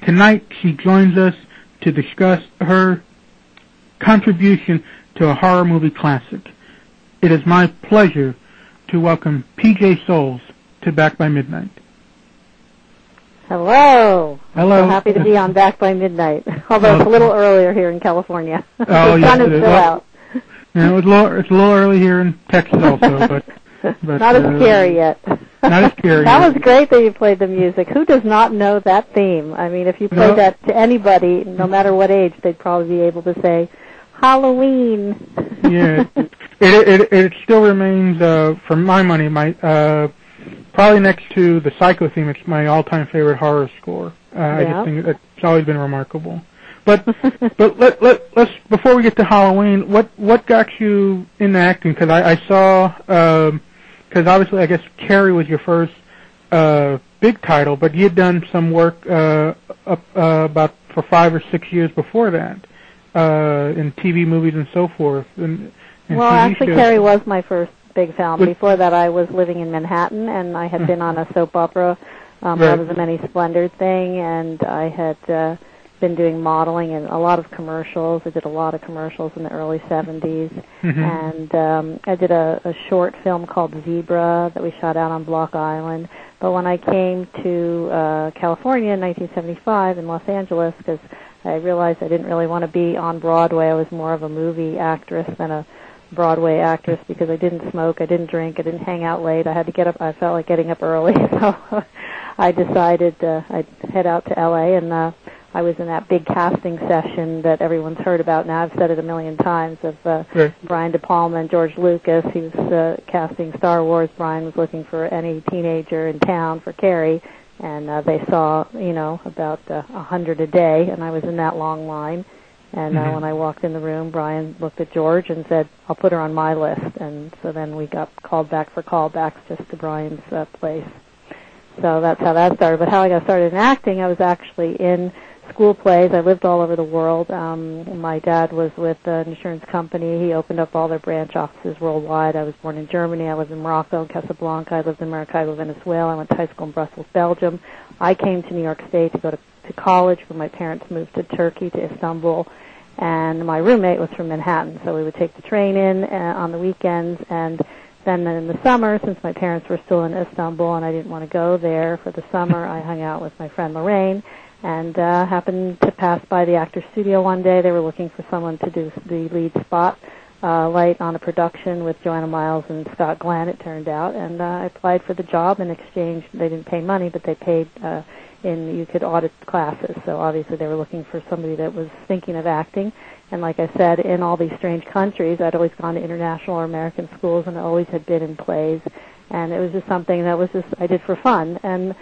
tonight she joins us to discuss her contribution to a horror movie classic. It is my pleasure to welcome P.J. Souls to Back by Midnight. Hello. Hello. I'm so happy to be on Back by Midnight, although it's a little earlier here in California. Oh, the sun is still out. Yeah, it's a little early here in Texas also, but not as scary yet. Not as scary. That was great that you played the music. Who does not know that theme? I mean, if you played that to anybody, no matter what age, they'd probably be able to say, Halloween. Yeah, it still remains, for my money, probably next to the Psycho theme. It's my all-time favorite horror score. I just think it's always been remarkable. But let's before we get to Halloween, what got you into acting? Because I saw, because obviously I guess Carrie was your first big title, but you had done some work about for 5 or 6 years before that in TV, movies, and so forth. And well, TV actually, shows. Carrie was my first big film. Before that, I was living in Manhattan, and I had been on a soap opera. That was a Many Splendored thing, and I had been doing modeling and a lot of commercials. I did a lot of commercials in the early 70s. And I did a short film called Zebra that we shot out on Block Island. But when I came to California in 1975 in Los Angeles, because I realized I didn't really want to be on Broadway, I was more of a movie actress than a Broadway actress because I didn't smoke, I didn't drink, I didn't hang out late. I had to get up. I felt like getting up early, so I decided I'd head out to L.A., and I was in that big casting session that everyone's heard about now. I've said it a million times, of Brian De Palma and George Lucas. He was casting Star Wars. Brian was looking for any teenager in town for Carrie, and they saw, about 100 a day, and I was in that long line. And when I walked in the room, Brian looked at George and said, I'll put her on my list. And so then we got called back for callbacks just to Brian's place. So that's how that started. But how I got started in acting, I was actually in school plays. I lived all over the world. My dad was with an insurance company. He opened up all their branch offices worldwide. I was born in Germany. I lived in Morocco and Casablanca. I lived in Maracaibo, Venezuela. I went to high school in Brussels, Belgium. I came to New York State to go to college when my parents moved to Turkey, to Istanbul. And my roommate was from Manhattan, so we would take the train in on the weekends. And then in the summer, since my parents were still in Istanbul and I didn't want to go there for the summer, I hung out with my friend Lorraine, and happened to pass by the Actors Studio one day. They were looking for someone to do the lead spotlight on a production with Joanna Miles and Scott Glenn, it turned out. And I applied for the job. In exchange, they didn't pay money, but they paid you could audit classes. So obviously they were looking for somebody that was thinking of acting. And like I said, in all these strange countries, I'd always gone to international or American schools, and I always had been in plays. And it was just something that was I did for fun. And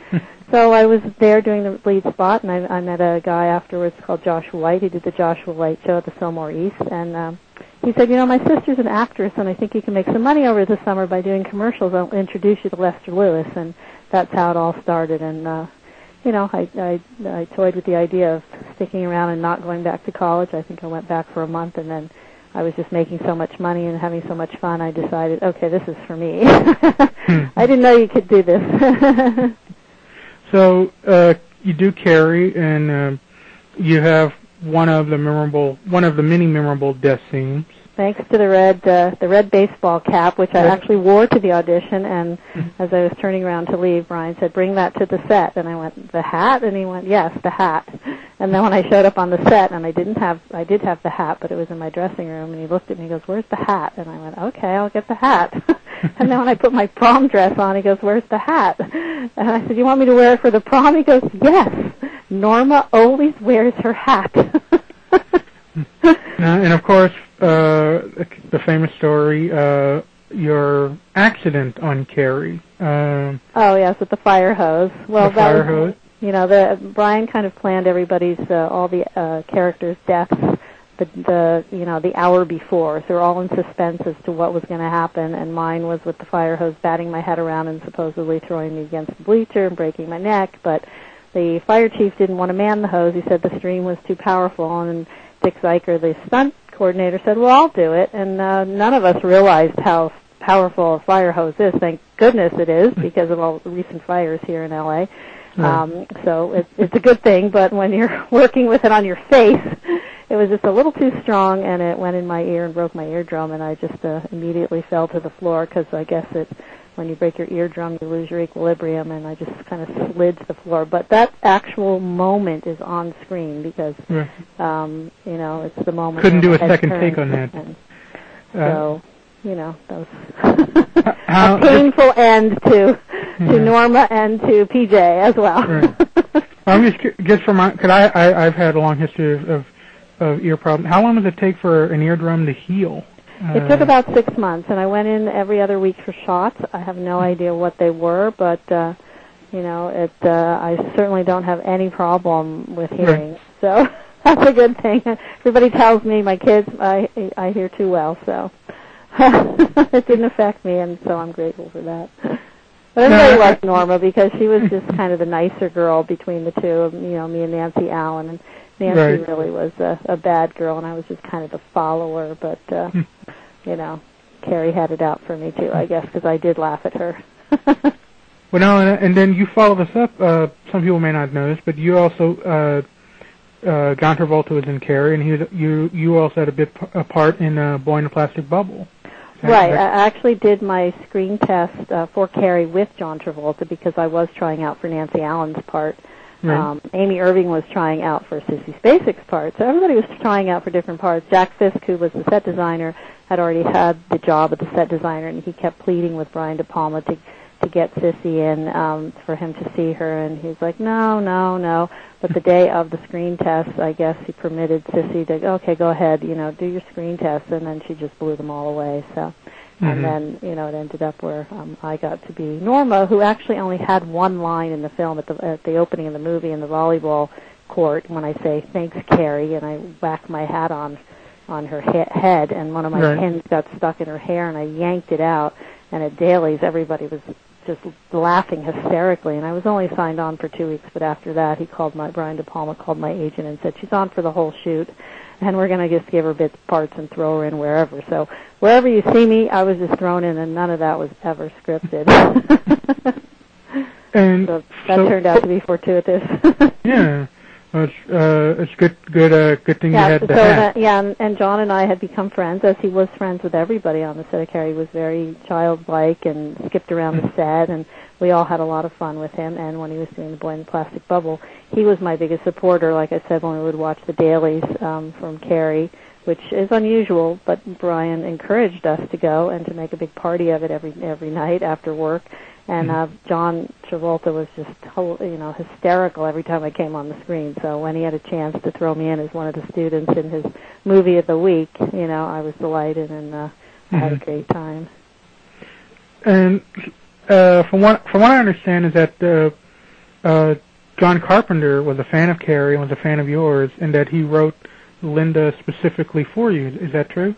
so I was there doing the lead spot, and I met a guy afterwards called Joshua White. He did the Joshua White show at the Fillmore East. And he said, my sister's an actress, and I think you can make some money over the summer by doing commercials. I'll introduce you to Lester Lewis. And that's how it all started. And, I toyed with the idea of sticking around and not going back to college. I think I went back for a month, and then I was just making so much money and having so much fun, I decided, okay, this is for me. I didn't know you could do this. So you do Carrie, and you have one of the many memorable death scenes. Thanks to the red baseball cap, which I actually wore to the audition, and as I was turning around to leave, Brian said, bring that to the set. And I went, the hat? And he went, yes, the hat. And then when I showed up on the set, and I did have the hat, but it was in my dressing room, and he looked at me and he goes, where's the hat? And I went, okay, I'll get the hat. And then when I put my prom dress on, he goes, where's the hat? And I said, you want me to wear it for the prom? He goes, yes, Norma always wears her hat. And of course, the famous story, your accident on Carrie. Oh yes, with the fire hose. Well, the fire hose. Brian kind of planned everybody's all the characters' deaths the hour before, so we're all in suspense as to what was going to happen. And mine was with the fire hose, batting my head around and supposedly throwing me against the bleacher and breaking my neck. But the fire chief didn't want to man the hose. He said the stream was too powerful, and Dick Zeiker, the stunt coordinator, said, well, I'll do it. And none of us realized how powerful a fire hose is. Thank goodness it is, because of all the recent fires here in L.A. So it's a good thing, but when you're working with it on your face, it was just a little too strong, and it went in my ear and broke my eardrum, and I just immediately fell to the floor because I guess when you break your eardrum, you lose your equilibrium, and I just kind of slid to the floor. But that actual moment is on screen because, it's the moment. Couldn't do a second take on that. So, that was a painful end to Norma and to PJ as well. Right. I'm just from because I've had a long history of ear problems. How long does it take for an eardrum to heal? It took about 6 months, and I went in every other week for shots. I have no idea what they were, but I certainly don't have any problem with hearing. Right. So that's a good thing. Everybody tells me, my kids, I hear too well, so it didn't affect me, and so I'm grateful for that. But everybody liked Norma because she was just kind of the nicer girl between the two of me and Nancy Allen. And Nancy really was a bad girl, and I was just kind of the follower. But Carrie had it out for me too, I guess, because I did laugh at her. Well, no, and then you followed this up. Some people may not know this, but you also John Travolta was in Carrie, and you also had a part in Boy in a Plastic Bubble. Right. I actually did my screen test for Carrie with John Travolta because I was trying out for Nancy Allen's part. Right. Amy Irving was trying out for Sissy Spacek's part. So everybody was trying out for different parts. Jack Fisk, who was the set designer, had already had the job of the set designer, and he kept pleading with Brian De Palma to get Sissy in for him to see her, and he's like, no. But the day of the screen test, I guess he permitted Sissy to, okay, go ahead, do your screen test, and then she just blew them all away. So, and then, it ended up where I got to be Norma, who actually only had one line in the film at the opening of the movie in the volleyball court when I say, thanks, Carrie, and I whack my hat on her head, and one of my pins got stuck in her hair, and I yanked it out, and at Daly's, everybody was just laughing hysterically, and I was only signed on for 2 weeks, but after that, Brian De Palma called my agent and said, she's on for the whole shoot, and we're going to just give her bits, parts, and throw her in wherever. So wherever you see me, I was just thrown in, and none of that was ever scripted. And so that turned out to be fortuitous. Yeah. It's good thing you had that. And John and I had become friends, as he was friends with everybody on the set of Carrie. He was very childlike and skipped around the set, and we all had a lot of fun with him. And when he was doing The Boy in the Plastic Bubble, he was my biggest supporter, like I said, when we would watch the dailies from Carrie, which is unusual, but Brian encouraged us to go and to make a big party of it every night after work. And John Travolta was just, hysterical every time I came on the screen. So when he had a chance to throw me in as one of the students in his movie of the week, I was delighted, and I had a great time. And from what I understand is that John Carpenter was a fan of Carrie and was a fan of yours, and that he wrote Linda specifically for you. Is that true?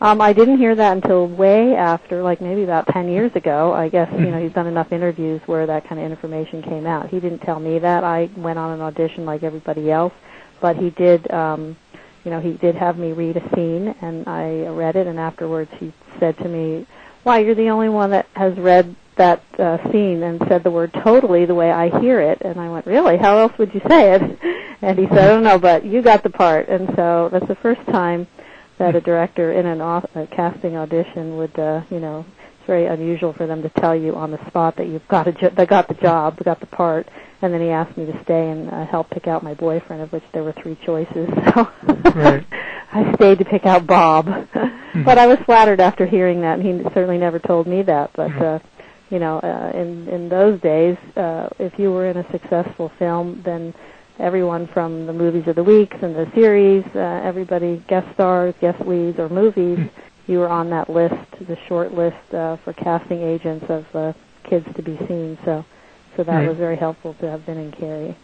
I didn't hear that until way after, like maybe about 10 years ago. I guess, he's done enough interviews where that kind of information came out. He didn't tell me that. I went on an audition like everybody else, but he did, he did have me read a scene, and I read it, and afterwards he said to me, "Why, you're the only one that has read that scene and said the word totally the way I hear it." And I went, "Really? How else would you say it?" And he said, "I don't know, but you got the part." And so that's the first time that a director in a casting audition would, it's very unusual for them to tell you on the spot that you've got got the job, got the part, and then he asked me to stay and help pick out my boyfriend, of which there were 3 choices. So I stayed to pick out Bob. But I was flattered after hearing that, and he certainly never told me that. But, in those days, if you were in a successful film, then everyone from the movies of the weeks and the series, everybody, guest stars, guest leads, or movies, you were on that list, the short list for casting agents of kids to be seen. So that was very helpful to have been in Carrie.